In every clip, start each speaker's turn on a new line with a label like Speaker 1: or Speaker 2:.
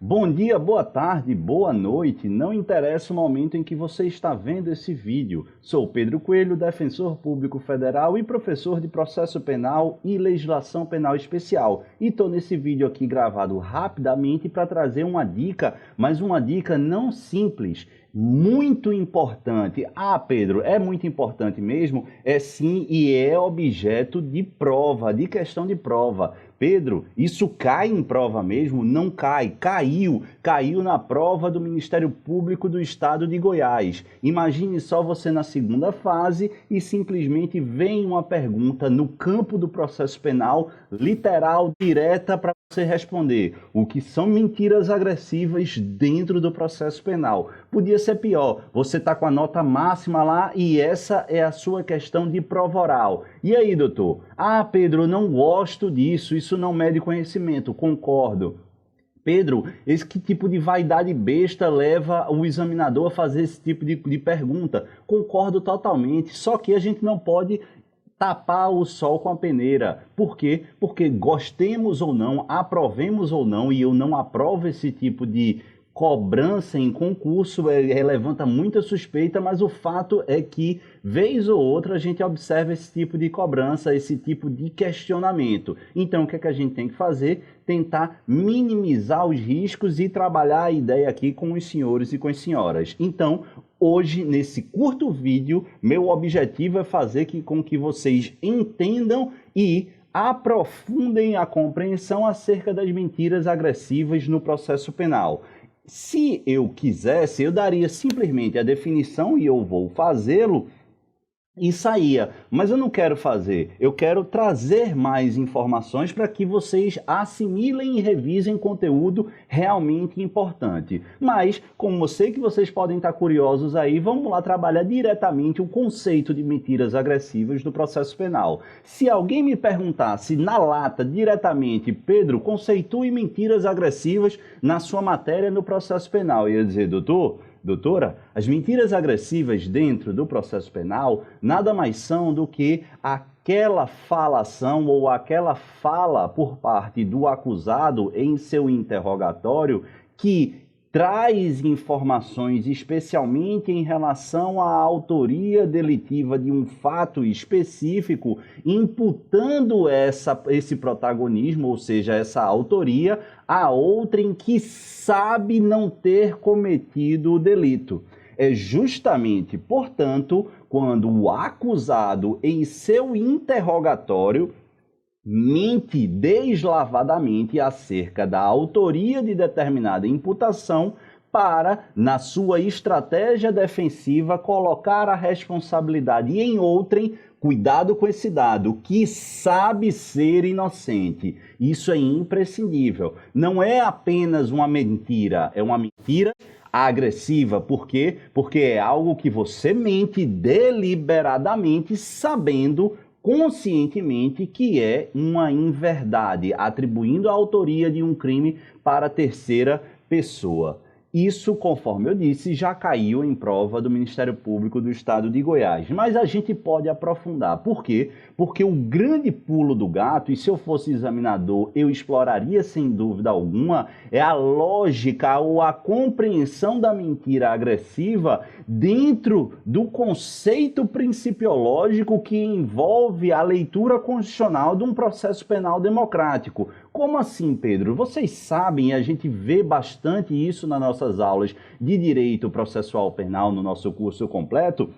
Speaker 1: Bom dia, boa tarde, boa noite, não interessa o momento em que você está vendo esse vídeo. Sou Pedro Coelho, defensor público federal e professor de processo penal e legislação penal especial. E estou nesse vídeo aqui gravado rapidamente para trazer uma dica, mas uma dica não simples, muito importante. Ah, Pedro, é muito importante mesmo? É sim, e é objeto de prova, de questão de prova. Pedro, isso cai em prova mesmo? Não cai, caiu na prova do Ministério Público do Estado de Goiás. Imagine só você na segunda fase e simplesmente vem uma pergunta no campo do processo penal, literal, direta para você responder. O que são mentiras agressivas dentro do processo penal? Podia ser pior, você está com a nota máxima lá e essa é a sua questão de prova oral. E aí, doutor? Ah, Pedro, eu não gosto disso, isso não mede conhecimento. Concordo. Pedro, esse que tipo de vaidade besta leva o examinador a fazer esse tipo de pergunta? Concordo totalmente, só que a gente não pode tapar o sol com a peneira. Por quê? Porque gostemos ou não, aprovemos ou não, e eu não aprovo esse tipo de cobrança em concurso, levanta muita suspeita, mas o fato é que, vez ou outra, a gente observa esse tipo de cobrança, esse tipo de questionamento. Então, o que é que a gente tem que fazer? Tentar minimizar os riscos e trabalhar a ideia aqui com os senhores e com as senhoras. Então, hoje, nesse curto vídeo, meu objetivo é fazer com que vocês entendam e aprofundem a compreensão acerca das mentiras agressivas no processo penal. Se eu quisesse, eu daria simplesmente a definição e eu vou fazê-lo e saía, mas eu não quero fazer, eu quero trazer mais informações para que vocês assimilem e revisem conteúdo realmente importante. Mas, como eu sei que vocês podem estar curiosos aí, vamos lá trabalhar diretamente o conceito de mentiras agressivas do processo penal. Se alguém me perguntasse na lata, diretamente, Pedro, conceitue mentiras agressivas na sua matéria no processo penal, eu ia dizer, doutora, as mentiras agressivas dentro do processo penal nada mais são do que aquela falação ou aquela fala por parte do acusado em seu interrogatório que traz informações especialmente em relação à autoria delitiva de um fato específico, imputando esse protagonismo, ou seja, essa autoria, a outrem que sabe não ter cometido o delito. É justamente, portanto, quando o acusado, em seu interrogatório, mente deslavadamente acerca da autoria de determinada imputação para, na sua estratégia defensiva, colocar a responsabilidade em outrem. Cuidado com esse dado, que sabe ser inocente. Isso é imprescindível. Não é apenas uma mentira, é uma mentira agressiva. Por quê? Porque é algo que você mente deliberadamente, sabendo conscientemente que é uma inverdade, atribuindo a autoria de um crime para terceira pessoa. Isso, conforme eu disse, já caiu em prova do Ministério Público do Estado de Goiás. Mas a gente pode aprofundar. Por quê? Porque o grande pulo do gato, e se eu fosse examinador, eu exploraria sem dúvida alguma, é a lógica ou a compreensão da mentira agressiva dentro do conceito principiológico que envolve a leitura constitucional de um processo penal democrático. Como assim, Pedro? Vocês sabem, a gente vê bastante isso nas nossas aulas de direito processual penal no nosso curso completo,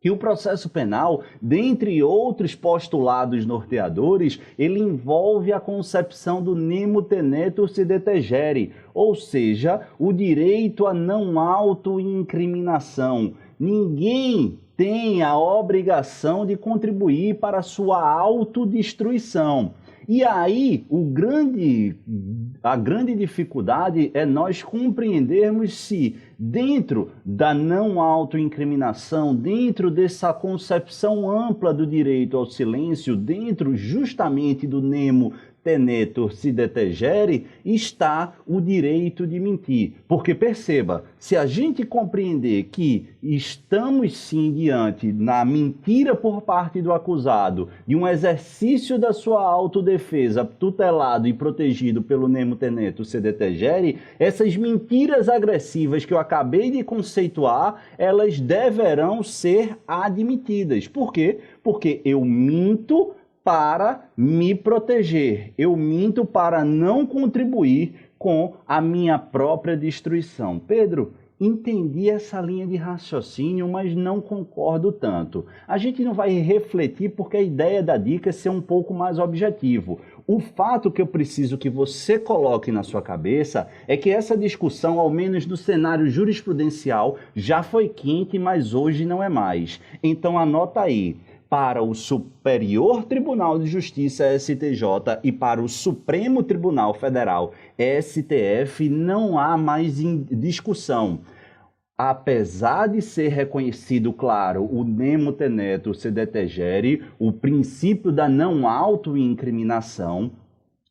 Speaker 1: que o processo penal, dentre outros postulados norteadores, ele envolve a concepção do nemo tenetur si detegere, ou seja, o direito à não autoincriminação. Ninguém tem a obrigação de contribuir para a sua autodestruição. E aí, a grande dificuldade é nós compreendermos se, dentro da não autoincriminação, dentro dessa concepção ampla do direito ao silêncio, dentro justamente do nemo tenetur si detegere, está o direito de mentir. Porque perceba, se a gente compreender que estamos sim diante na mentira por parte do acusado, de um exercício da sua autodefesa tutelado e protegido pelo nemo tenetur si detegere, essas mentiras agressivas que eu acabei de conceituar, elas deverão ser admitidas. Por quê? Porque eu minto para me proteger. Eu minto para não contribuir com a minha própria destruição. Pedro, entendi essa linha de raciocínio, mas não concordo tanto. A gente não vai refletir porque a ideia da dica é ser um pouco mais objetivo. O fato que eu preciso que você coloque na sua cabeça é que essa discussão, ao menos no cenário jurisprudencial, já foi quente, mas hoje não é mais. Então anota aí. Para o Superior Tribunal de Justiça, STJ, e para o Supremo Tribunal Federal, STF, não há mais discussão. Apesar de ser reconhecido, claro, o nemo tenetur si detegere, o princípio da não autoincriminação,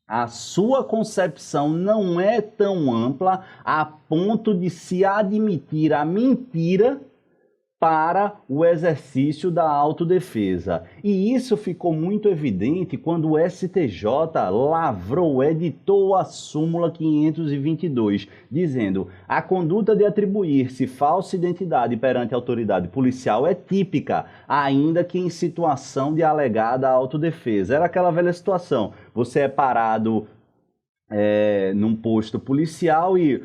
Speaker 1: a sua concepção não é tão ampla a ponto de se admitir a mentira para o exercício da autodefesa. E isso ficou muito evidente quando o STJ lavrou, editou a súmula 522, dizendo: a conduta de atribuir-se falsa identidade perante a autoridade policial é típica, ainda que em situação de alegada autodefesa. Era aquela velha situação, você é parado num posto policial e...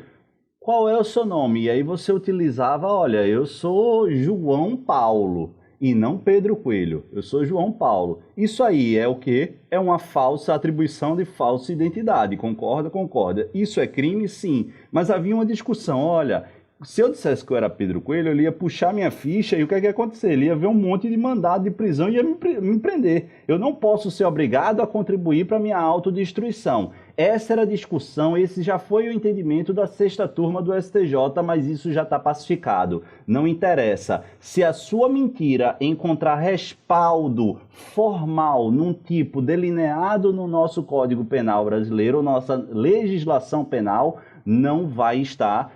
Speaker 1: qual é o seu nome? E aí você utilizava, olha, eu sou João Paulo e não Pedro Coelho, eu sou João Paulo. Isso aí é o quê? É uma falsa atribuição de falsa identidade, concorda? Concorda. Isso é crime? Sim, mas havia uma discussão, olha, se eu dissesse que eu era Pedro Coelho, ele ia puxar minha ficha e o que é que ia acontecer? Ele ia ver um monte de mandado de prisão e ia me prender. Eu não posso ser obrigado a contribuir para a minha autodestruição. Essa era a discussão, esse já foi o entendimento da sexta turma do STJ, mas isso já está pacificado. Não interessa. Se a sua mentira encontrar respaldo formal num tipo delineado no nosso Código Penal brasileiro, nossa legislação penal, não vai estar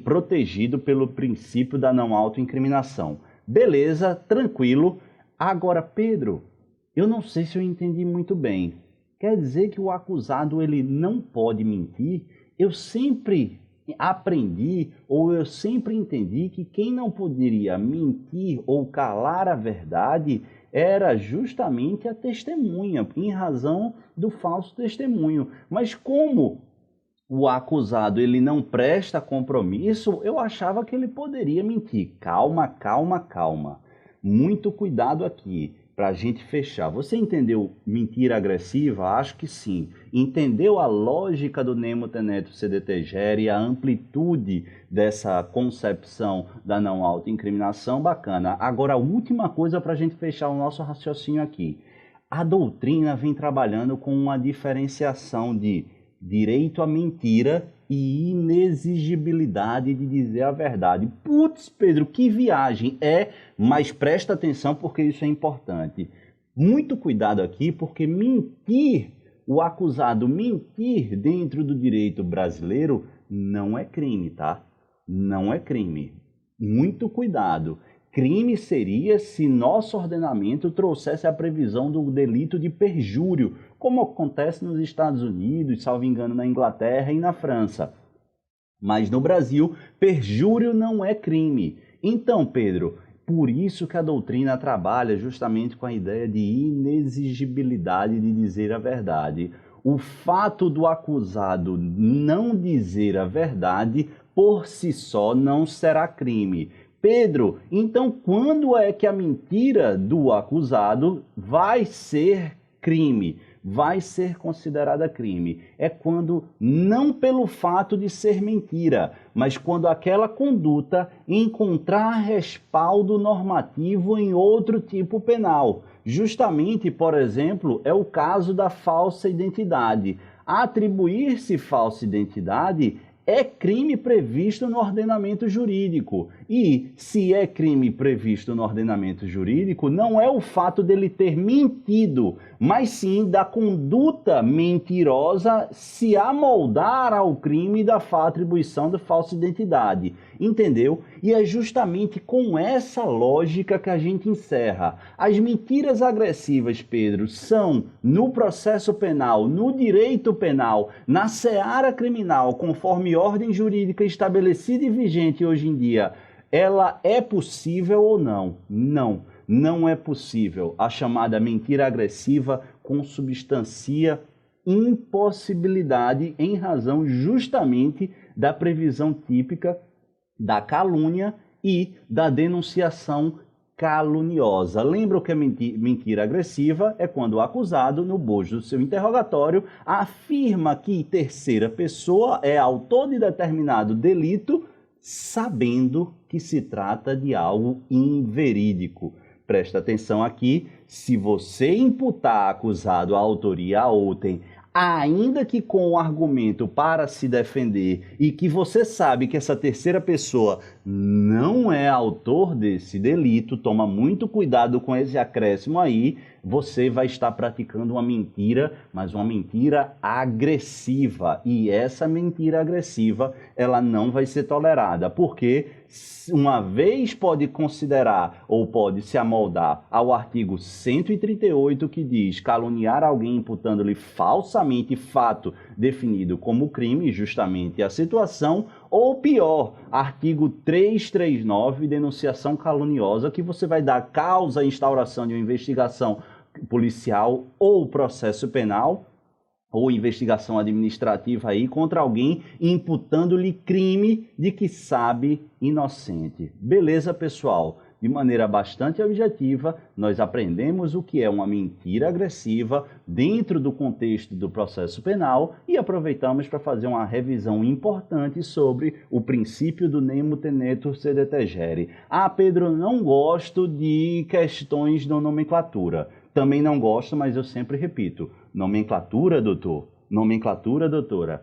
Speaker 1: protegido pelo princípio da não autoincriminação. Beleza, tranquilo. Agora, Pedro, eu não sei se eu entendi muito bem. Quer dizer que o acusado ele não pode mentir? Eu sempre aprendi ou eu sempre entendi que quem não poderia mentir ou calar a verdade era justamente a testemunha, em razão do falso testemunho. Mas como o acusado ele não presta compromisso, eu achava que ele poderia mentir. Calma, calma, calma. Muito cuidado aqui. Para a gente fechar. Você entendeu mentira agressiva? Acho que sim. Entendeu a lógica do nemo tenetur si detegere e a amplitude dessa concepção da não autoincriminação? Bacana. Agora, a última coisa para a gente fechar o nosso raciocínio aqui. A doutrina vem trabalhando com uma diferenciação de direito à mentira e inexigibilidade de dizer a verdade. Putz, Pedro, que viagem! Mas presta atenção porque isso é importante. Muito cuidado aqui, porque mentir, o acusado mentir dentro do direito brasileiro não é crime, tá? Não é crime. Muito cuidado. Crime seria se nosso ordenamento trouxesse a previsão do delito de perjúrio, como acontece nos Estados Unidos, salvo engano, na Inglaterra e na França. Mas no Brasil, perjúrio não é crime. Então, Pedro, por isso que a doutrina trabalha justamente com a ideia de inexigibilidade de dizer a verdade. O fato do acusado não dizer a verdade, por si só, não será crime. Pedro, então quando é que a mentira do acusado vai ser crime? Vai ser considerada crime? É quando, não pelo fato de ser mentira, mas quando aquela conduta encontrar respaldo normativo em outro tipo penal. Justamente, por exemplo, é o caso da falsa identidade. Atribuir-se falsa identidade é crime previsto no ordenamento jurídico. E se é crime previsto no ordenamento jurídico, não é o fato dele ter mentido, mas sim da conduta mentirosa se amoldar ao crime da atribuição de falsa identidade. Entendeu? E é justamente com essa lógica que a gente encerra. As mentiras agressivas, Pedro, são no processo penal, no direito penal, na seara criminal, conforme ordem jurídica estabelecida e vigente hoje em dia, ela é possível ou não? Não, não é possível. A chamada mentira agressiva consubstancia impossibilidade em razão justamente da previsão típica da calúnia e da denunciação caluniosa. Lembra que a mentira agressiva é quando o acusado, no bojo do seu interrogatório, afirma que terceira pessoa é autor de determinado delito, sabendo que se trata de algo inverídico. Presta atenção aqui, se você imputar acusado a autoria a outrem, ainda que com o argumento para se defender e que você sabe que essa terceira pessoa não é autor desse delito, toma muito cuidado com esse acréscimo aí, você vai estar praticando uma mentira, mas uma mentira agressiva. E essa mentira agressiva, ela não vai ser tolerada, porque uma vez pode considerar ou pode se amoldar ao artigo 138 que diz caluniar alguém imputando-lhe falsamente fato definido como crime, justamente a situação, ou pior, artigo 339, denunciação caluniosa, que você vai dar causa à instauração de uma investigação policial ou processo penal ou investigação administrativa aí contra alguém imputando-lhe crime de que sabe inocente. Beleza, pessoal? De maneira bastante objetiva, nós aprendemos o que é uma mentira agressiva dentro do contexto do processo penal e aproveitamos para fazer uma revisão importante sobre o princípio do nemo tenetur sed tegere. Ah, Pedro, não gosto de questões de nomenclatura. Também não gosto, mas eu sempre repito. Nomenclatura, doutor, nomenclatura, doutora,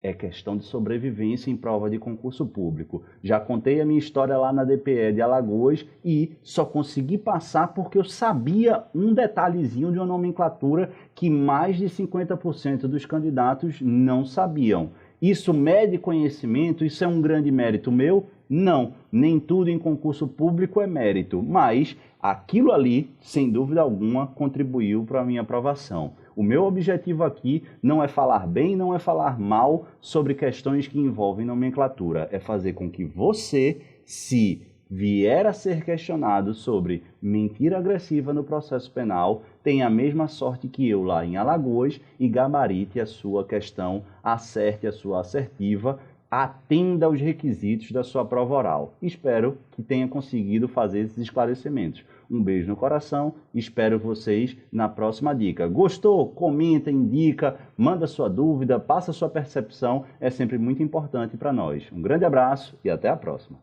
Speaker 1: é questão de sobrevivência em prova de concurso público. Já contei a minha história lá na DPE de Alagoas e só consegui passar porque eu sabia um detalhezinho de uma nomenclatura que mais de 50% dos candidatos não sabiam. Isso mede conhecimento? Isso é um grande mérito meu? Não, nem tudo em concurso público é mérito, mas aquilo ali, sem dúvida alguma, contribuiu para a minha aprovação. O meu objetivo aqui não é falar bem, não é falar mal sobre questões que envolvem nomenclatura, é fazer com que você, se vier a ser questionado sobre mentira agressiva no processo penal, tenha a mesma sorte que eu lá em Alagoas e gabarite a sua questão, acerte a sua assertiva, atenda aos requisitos da sua prova oral. Espero que tenha conseguido fazer esses esclarecimentos. Um beijo no coração, espero vocês na próxima dica. Gostou? Comenta, indica, manda sua dúvida, passa sua percepção, é sempre muito importante para nós. Um grande abraço e até a próxima.